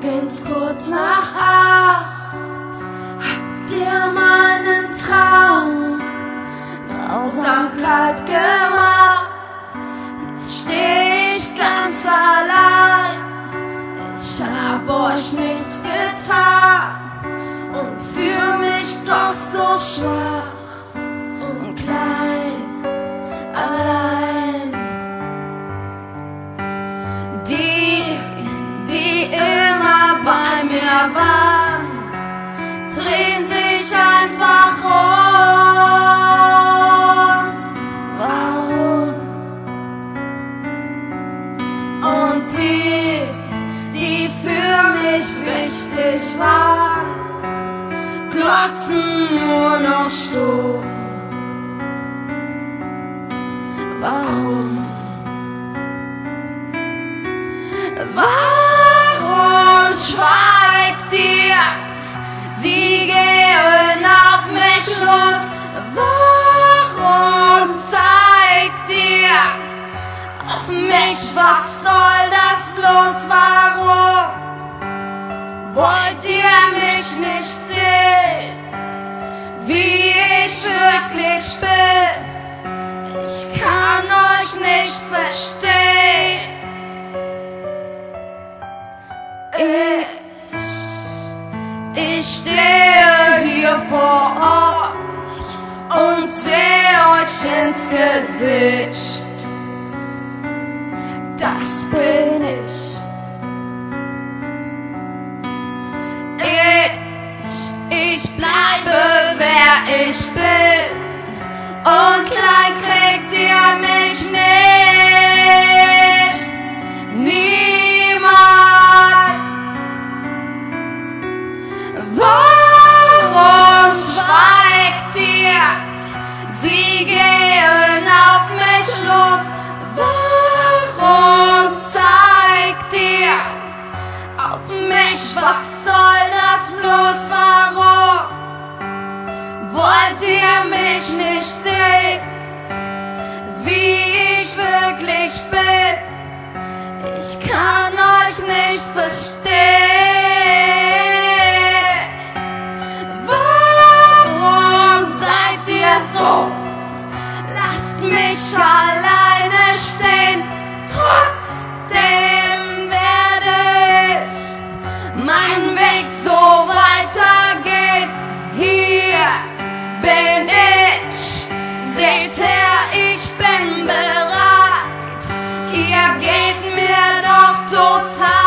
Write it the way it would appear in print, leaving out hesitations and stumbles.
Morgens kurz nach 8 habt ihr meinen Traum grausam kalt gemacht. Jetzt steh ich ganz allein, ich hab euch nichts getan und fühl mich doch so schwach und klein, allein. Die immer bei mir waren, drehen sich einfach um. Warum? Und die für mich wichtig waren, glotzen nur noch stumm. Warum? Warum schweigt ihr? Sie gehen auf mich los. Warum zeigt ihr auf mich? Was soll das bloß? Warum wollt ihr mich nicht sehen, wie ich wirklich bin? Ich kann euch nicht verstehen. Ich stehe hier vor euch und seh euch ins Gesicht. Das bin ich. Ich bleibe, wer ich bin, und klein kriegt ihr mich nicht. Niemals. Warum schweigt ihr? Sie gehen auf mich los. Warum zeigt ihr auf mich? Was soll das bloß? Warum wollt ihr mich nicht sehen, wie ich wirklich bin? Ich kann euch nicht verstehen. Warum seid ihr so? Lasst mich alleine stehen. Trotzdem werde ich meinen Weg so weitergehen. Hier bin ich, seht her, ich bin bereit. Ihr geht mir doch total